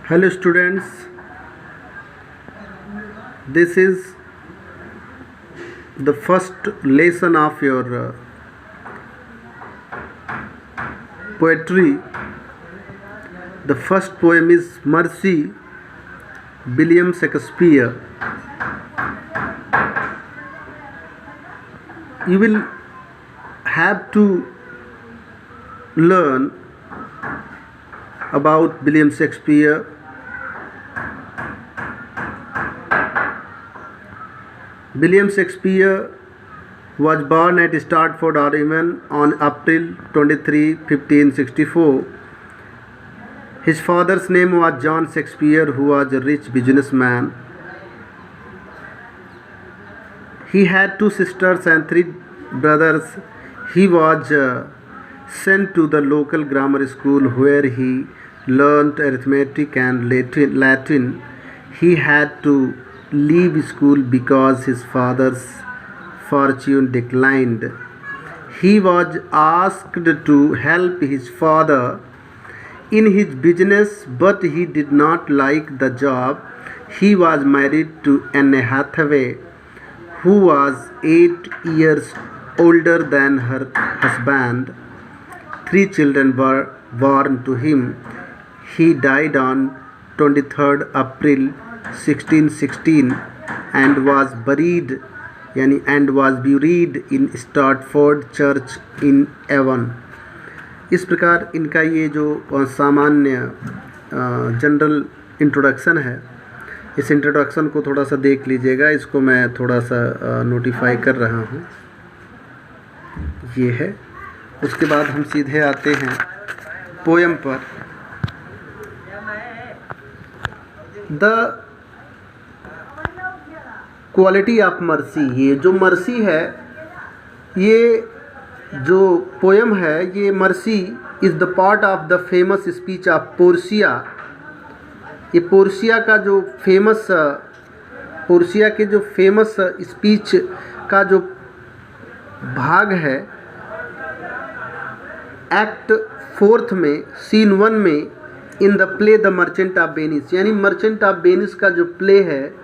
Hello students, this is the first lesson of your poetry. The first poem is Mercy, William Shakespeare. You will have to learn about William Shakespeare. William Shakespeare was born at Stratford-on-Avon on April 23, 1564. His father's name was John Shakespeare, who was a rich businessman. He had two sisters and three brothers. He was sent to the local grammar school where he learned arithmetic and Latin. He had to leave school because his father's fortune declined. He was asked to help his father in his business, but he did not like the job. He was married to Anne Hathaway, who was 8 years older than her husband. 3 children were born to him. He died on 23rd April 1616 and was buried in Stratford church in Avon. इस प्रकार इनका ये जो सामान्य general introduction है, इस introduction को थोड़ा सा देख लीजिएगा। इसको मैं थोड़ा सा नोटिफाई कर रहा हूँ, ये है। उसके बाद हम सीधे आते हैं पोएम पर। द क्वालिटी ऑफ मर्सी, ये जो मर्सी है, ये जो पोएम है, ये mercy is the part of the famous speech of Portia. ये पोर्सिया का जो फेमस पोर्सिया के जो फेमस स्पीच का जो भाग है, एक्ट 4 में सीन 1 में, in the play the Merchant of Venice. यानी मर्चेंट ऑफ वेनिस का जो प्ले है,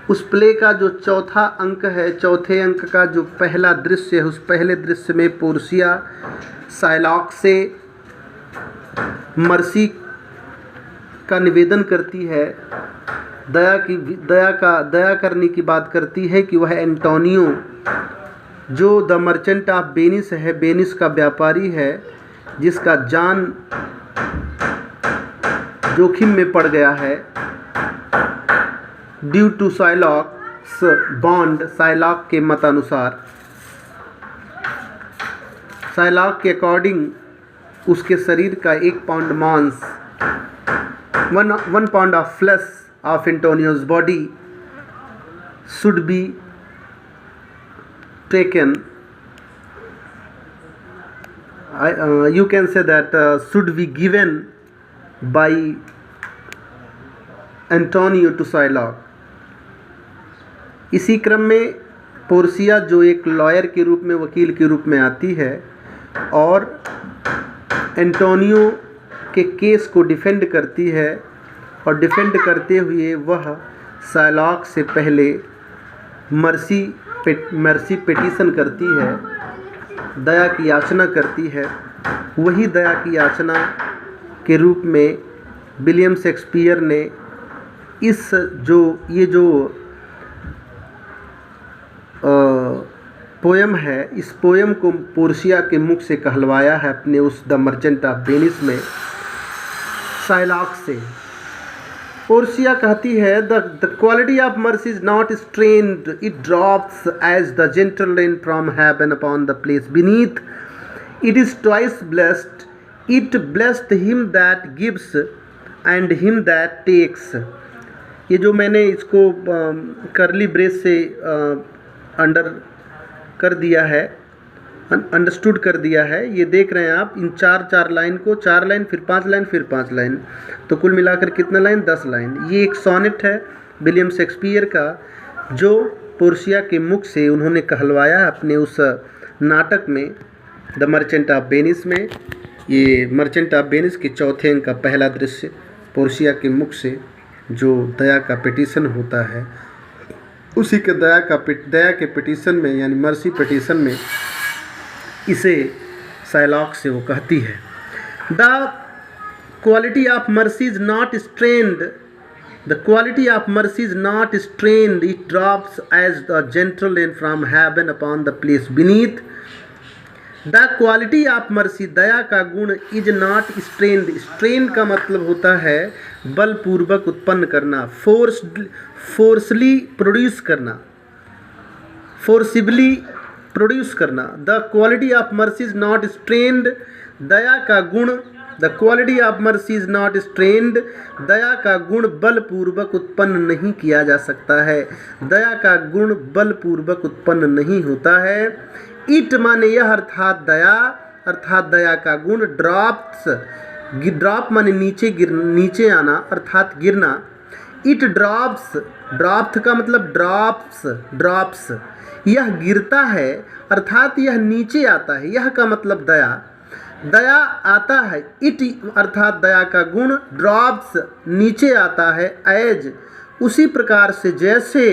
उस प्ले का जो चौथा अंक है, चौथे अंक का जो पहला दृश्य है, उस पहले दृश्य में पोर्सिया शाइलॉक से मर्सी का निवेदन करती है, दया करने की बात करती है कि वह एंटोनियो, जो द मर्चेंट ऑफ वेनिस है, वेनिस का व्यापारी है, जिसका जान जोखिम में पड़ गया है ड्यू टू शाइलॉक्स बॉन्ड। शाइलॉक के मतानुसार, शाइलॉक के अकॉर्डिंग उसके शरीर का 1 पाउंड मांस, 1 pound of flesh of Antonio's body should be taken. You can say that should be given by Antonio to Shylock। इसी क्रम में पोर्सिया, जो एक लॉयर के रूप में, वकील के रूप में आती है और एंटोनियो के केस को डिफेंड करती है, और डिफेंड करते हुए वह शाइलॉक से पहले मर्सी पिटीशन करती है, दया की याचना करती है। वही दया की याचना के रूप में विलियम शेक्सपियर ने ये जो पोएम है, इस पोएम को पोर्सिया के मुख से कहलवाया है अपने उस द मर्चेंट ऑफ वेनिस में शाइलॉक से। पोर्सिया कहती है, the quality of mercy is not strained, it drops as the gentle rain from heaven upon the place beneath, it is twice blessed, it blessed him that gives and him that takes. ये जो मैंने इसको करली brace से under कर दिया है, understood कर दिया है, ये देख रहे हैं आप, इन 4 लाइन को, 4 लाइन फिर 5 लाइन फिर 5 लाइन, तो कुल मिलाकर कितना लाइन, 10 लाइन। ये एक सोनेट है विलियम शेक्सपियर का, जो पोर्सिया के मुख से उन्होंने कहलवाया अपने उस नाटक में द मर्चेंट ऑफ वेनिस में। ये मर्चेंट ऑफ वेनिस के चौथे अंक का पहला दृश्य पोर्शिया के मुख से जो दया का पिटीशन होता है, उसी के दया के पिटीशन में यानी मर्सी पिटीशन में इसे साइलॉक से वो कहती है, the quality of mercy is not strained, the quality of mercy is not strained, it drops as the gentle rain from heaven upon the place beneath. The quality of mercy, दया का गुण, is not strained, strain का मतलब होता है बलपूर्वक उत्पन्न करना, फोर्सली प्रोड्यूस करना, फोर्सिबली प्रोड्यूस करना। The quality of mercy is not strained, दया का गुण, the quality of mercy is not strained, दया का गुण बलपूर्वक उत्पन्न नहीं किया जा सकता है, दया का गुण बलपूर्वक उत्पन्न नहीं होता है। इट माने यह अर्थात दया, अर्थात दया का गुण, ड्रॉप्स, ड्रॉप माने नीचे आना अर्थात गिरना। इट ड्रॉप्स, ड्रॉप्थ का मतलब ड्रॉप्स, यह गिरता है अर्थात यह नीचे आता है, यह का मतलब दया आता है। इट अर्थात दया का गुण, ड्रॉप्स नीचे आता है, एज उसी प्रकार से जैसे,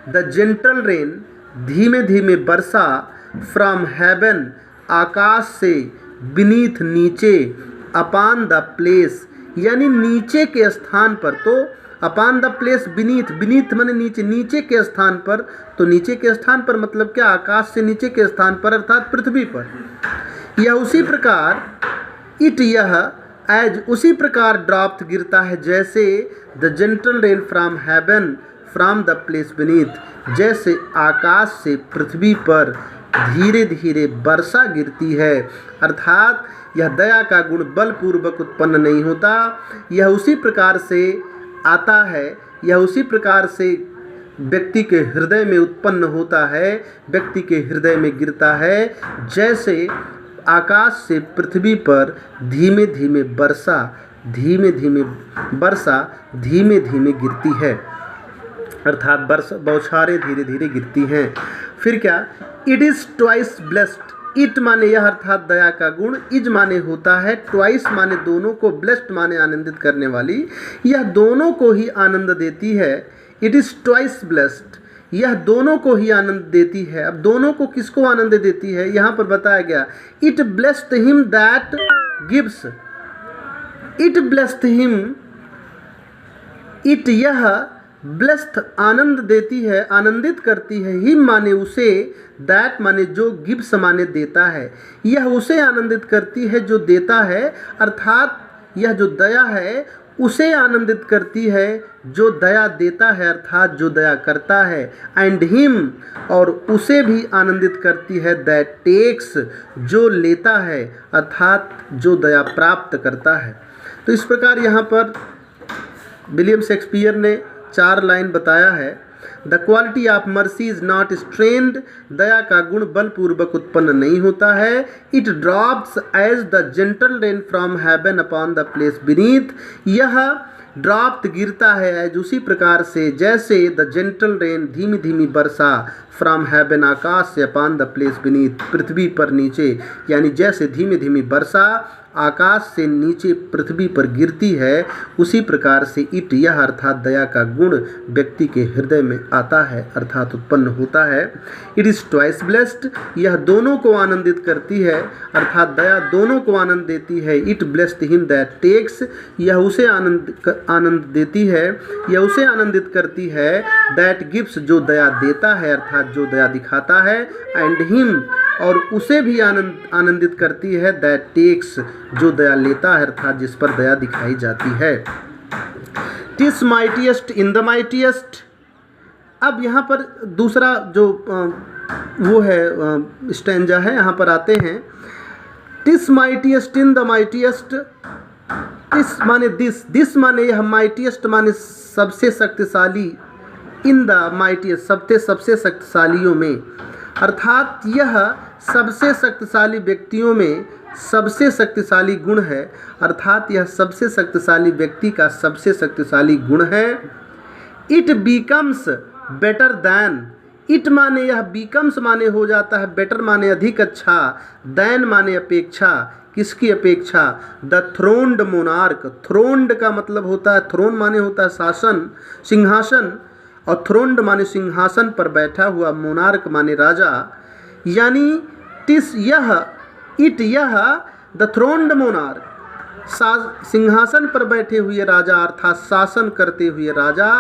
द जेंटल रेन धीमे धीमे वर्षा, फ्रॉम हेवन आकाश से, बीनीथ नीचे, अपॉन द प्लेस यानी नीचे के स्थान पर, तो upon the place beneath, beneath माने नीचे, नीचे के स्थान पर, तो नीचे के स्थान पर मतलब क्या, आकाश से नीचे के स्थान पर अर्थात पृथ्वी पर। यह उसी प्रकार, इट यह, एज उसी प्रकार ड्रॉप्थ गिरता है जैसे, the gentle rain from haven from the place beneath, जैसे आकाश से पृथ्वी पर धीरे धीरे वर्षा गिरती है, अर्थात यह दया का गुण बलपूर्वक उत्पन्न नहीं होता, यह उसी प्रकार से आता है, यह उसी प्रकार से व्यक्ति के हृदय में उत्पन्न होता है, व्यक्ति के हृदय में गिरता है, जैसे आकाश से पृथ्वी पर धीमे धीमे वर्षा धीमे धीमे गिरती है, अर्थात बौछारें धीरे धीरे गिरती हैं। फिर क्या, it is twice blessed, it माने यह अर्थात दया का गुण, इज माने होता है, ट्वाइस माने दोनों को, ब्लेस्ड माने आनंदित करने वाली, यह दोनों को ही आनंद देती है। इट इज़ ट्वाइस ब्लेस्ड, यह दोनों को ही आनंद देती है। अब दोनों को किसको आनंद देती है यहाँ पर बताया गया, it blessed him that gives, it blessed him, it यह ब्लेस्ड आनंद देती है, आनंदित करती है, हिम माने उसे, दैट माने जो, गिव्स माने देता है, यह उसे आनंदित करती है जो देता है, अर्थात यह जो दया है उसे आनंदित करती है जो दया देता है, अर्थात जो दया करता है। एंड हिम, और उसे भी आनंदित करती है, दैट टेक्स, जो लेता है, अर्थात जो दया प्राप्त करता है। तो इस प्रकार यहाँ पर विलियम शेक्सपियर ने 4 लाइन बताया है। The quality of mercy is not strained, दया का गुण बलपूर्वक उत्पन्न नहीं होता है। It drops as the gentle rain from heaven upon the place beneath, यह ड्रॉप्ड गिरता है एज उसी प्रकार से जैसे, द जेंटल रेन धीमी धीमी वर्षा, फ्रॉम हेवन आकाश से, अपॉन द प्लेस बीनीथ पृथ्वी पर नीचे, यानी जैसे धीमी धीमी वर्षा आकाश से नीचे पृथ्वी पर गिरती है, उसी प्रकार से इट यह अर्थात दया का गुण व्यक्ति के हृदय में आता है, अर्थात उत्पन्न होता है। इट इज़ ट्वाइस ब्लेस्ड, यह दोनों को आनंदित करती है, अर्थात दया दोनों को आनंद देती है। It blessed him that takes, यह उसे आनंद देती है, यह उसे आनंदित करती है, दैट गिव्स, जो दया देता है, अर्थात जो दया दिखाता है, एंड हिम, और उसे भी आनंदित करती है, दैट टेक्स, जो दया लेता है, अर्थात जिस पर दया दिखाई जाती है। TISS mightiest in the mightiest, अब यहाँ पर दूसरा जो वो है स्टैंजा है, यहाँ पर आते हैं। TISS mightiest in the mightiest, TISS माने दिस माने यह, माइटिएस्ट माने सबसे शक्तिशाली, इन द माइटिएस्ट सबसे शक्तिशालियों में, अर्थात यह सबसे शक्तिशाली व्यक्तियों में सबसे शक्तिशाली गुण है, अर्थात यह सबसे शक्तिशाली व्यक्ति का सबसे शक्तिशाली गुण है। It becomes better than, it माने यह, बिकम्स माने हो जाता है, बेटर माने अधिक अच्छा, दैन माने अपेक्षा, किसकी अपेक्षा? The throned monarch. थ्रोन्ड का मतलब होता है, थ्रोन माने होता है शासन, सिंहासन, और थ्रोन्ड माने सिंहासन पर बैठा हुआ, मोनार्क माने राजा। यानी यह द थ्रोन्ड मोनार्क, सिंहासन पर बैठे हुए राजा अर्थात शासन करते हुए राजा,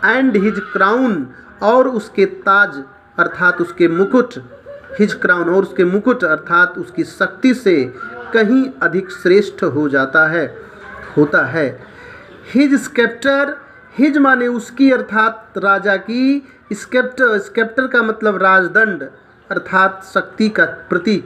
एंड हिज क्राउन, और उसके ताज अर्थात उसके मुकुट, हिज क्राउन, और उसके मुकुट अर्थात उसकी शक्ति से कहीं अधिक श्रेष्ठ होता है। हिज स्केप्टर, हिज माने उसकी अर्थात राजा की, स्केप्टर का मतलब राजदंड अर्थात शक्ति का प्रतीक।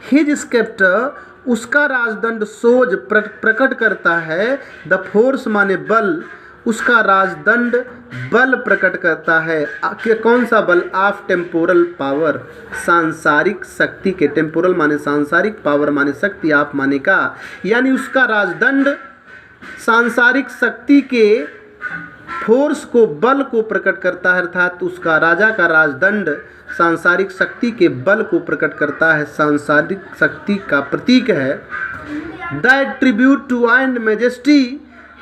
हिज स्केप्टर, उसका राजदंड सोज प्रकट करता है, द फोर्स माने बल, उसका राजदंड बल प्रकट करता है। कौन सा बल? ऑफ टेम्पोरल पावर, सांसारिक शक्ति के। टेम्पोरल माने सांसारिक, पावर माने शक्ति, आप माने का, यानी उसका राजदंड सांसारिक शक्ति के फोर्स को, बल को प्रकट करता है, अर्थात उसका राजा का राजदंड सांसारिक शक्ति के बल को प्रकट करता है, सांसारिक शक्ति का प्रतीक है। The attribute to and majesty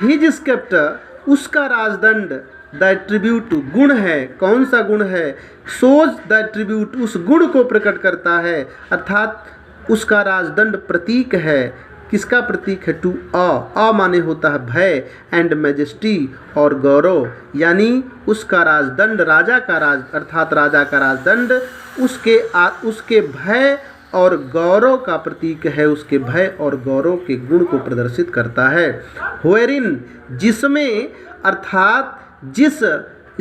his sceptre, उसका राजदंड, द एट्रीब्यूट गुण है। कौन सा गुण है? सोज द एट्रीब्यूट, उस गुण को प्रकट करता है, अर्थात उसका राजदंड प्रतीक है। किसका प्रतीक है? टू अ माने होता है भय, एंड मैजेस्टी और गौरव, यानी उसका राजदंड, राजा का राज अर्थात राजा का राजदंड उसके भय और गौरव का प्रतीक है, उसके भय और गौरव के गुण को प्रदर्शित करता है। व्हेरिन, जिसमें अर्थात जिस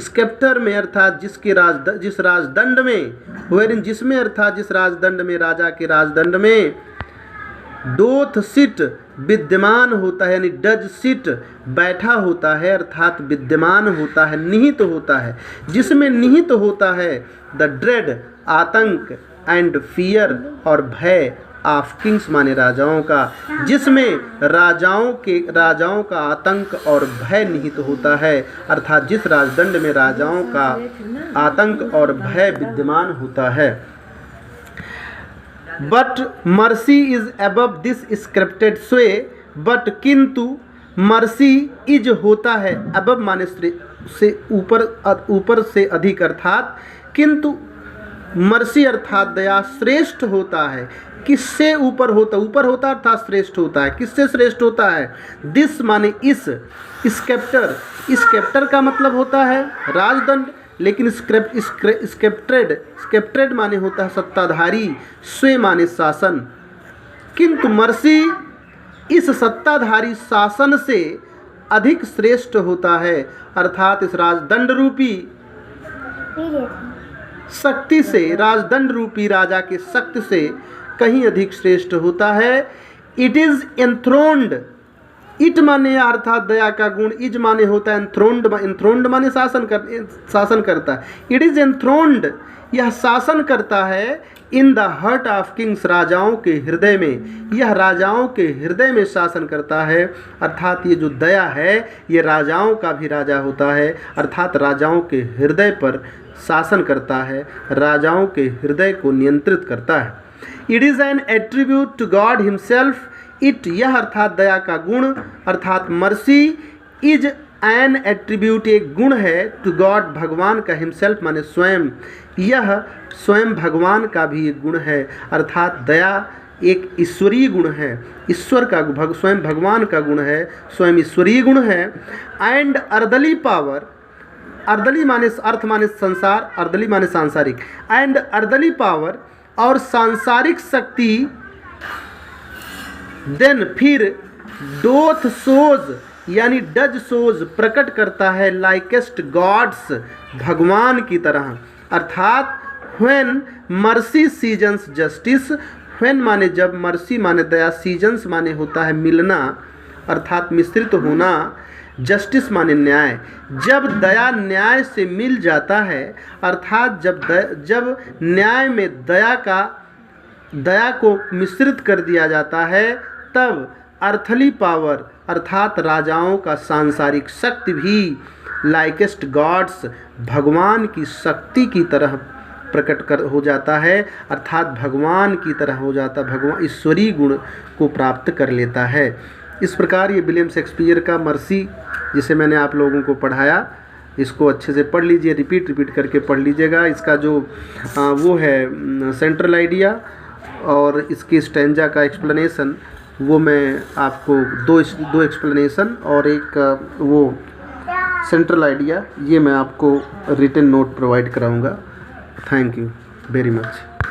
स्केप्टर में अर्थात जिस राजदंड में, व्हेरिन जिसमें अर्थात जिस राजदंड में, राजा के राजदंड में डोथ सिट विद्यमान होता है, यानी डज सिट बैठा होता है अर्थात विद्यमान होता है, निहित होता है, जिसमें निहित होता है द ड्रेड आतंक, एंड फियर और भय, ऑफ किंग्स माने राजाओं का, जिसमें राजाओं का आतंक और भय निहित होता है, अर्थात जिस राजदंड में राजाओं का आतंक और भय विद्यमान होता है। But mercy is above this scripted स्वे, बट किंतु मर्सी इज होता है, अबव माने से ऊपर से अधिक, अर्थात किंतु मर्सी अर्थात दया श्रेष्ठ होता है। किससे ऊपर होता अर्थात श्रेष्ठ होता है। किससे श्रेष्ठ होता है? दिस माने इस, स्केप्टर का मतलब होता है राजदंड, लेकिन स्केप्टेड माने होता है सत्ताधारी, स्वे माने शासन, किंतु मर्सी इस सत्ताधारी शासन से अधिक श्रेष्ठ होता है, अर्थात इस राजदंड रूपी शक्ति से, राजदंड रूपी राजा के शक्ति से कहीं अधिक श्रेष्ठ होता है। इट इज एंथ्रोन्ड, इट माने अर्थात दया का गुण, इज माने होता है एंथ्रोन्ड माने शासन करता है। इट इज एंथ्रोन्ड, यह शासन करता है, in the heart of Kings, राजाओं के हृदय में, यह राजाओं के हृदय में शासन करता है, अर्थात ये जो दया है ये राजाओं का भी राजा होता है, अर्थात राजाओं के हृदय पर शासन करता है, राजाओं के हृदय को नियंत्रित करता है। It is an attribute to God himself, it यह अर्थात दया का गुण, अर्थात मर्सी इज एन एट्रीब्यूट एक गुण है, टू गॉड भगवान का, हिमसेल्फ माने स्वयं, यह स्वयं भगवान का भी एक गुण है, अर्थात दया एक ईश्वरीय गुण है, ईश्वर का स्वयं भगवान का गुण है, स्वयं ईश्वरीय गुण है। एंड अर्दली पावर, अर्दली माने अर्थ माने संसार, अर्दली माने सांसारिक, एंड अर्दली पावर और सांसारिक शक्ति, देन फिर डोथ सोज यानी डज सोज प्रकट करता है, लाइकेस्ट गॉड्स भगवान की तरह, अर्थात when mercy seasons justice, when माने जब, मर्सी माने दया, सीजन्स माने होता है मिलना अर्थात मिश्रित होना, जस्टिस माने न्याय, जब दया न्याय से मिल जाता है, अर्थात जब न्याय में दया को मिश्रित कर दिया जाता है, तब अर्थली पावर अर्थात राजाओं का सांसारिक शक्ति भी लाइकेस्ट गॉड्स भगवान की शक्ति की तरह प्रकट कर हो जाता है, अर्थात भगवान की तरह हो जाता, भगवान ईश्वरीय गुण को प्राप्त कर लेता है। इस प्रकार ये विलियम शेक्सपियर का मर्सी, जिसे मैंने आप लोगों को पढ़ाया, इसको अच्छे से पढ़ लीजिए, रिपीट करके पढ़ लीजिएगा। इसका जो वो है सेंट्रल आइडिया और इसकी स्टैंजा का एक्सप्लेनेशन, वो मैं आपको दो एक्सप्लेनेशन और एक वो सेंट्रल आइडिया, ये मैं आपको रिटन नोट प्रोवाइड कराऊंगा। Thank you very much.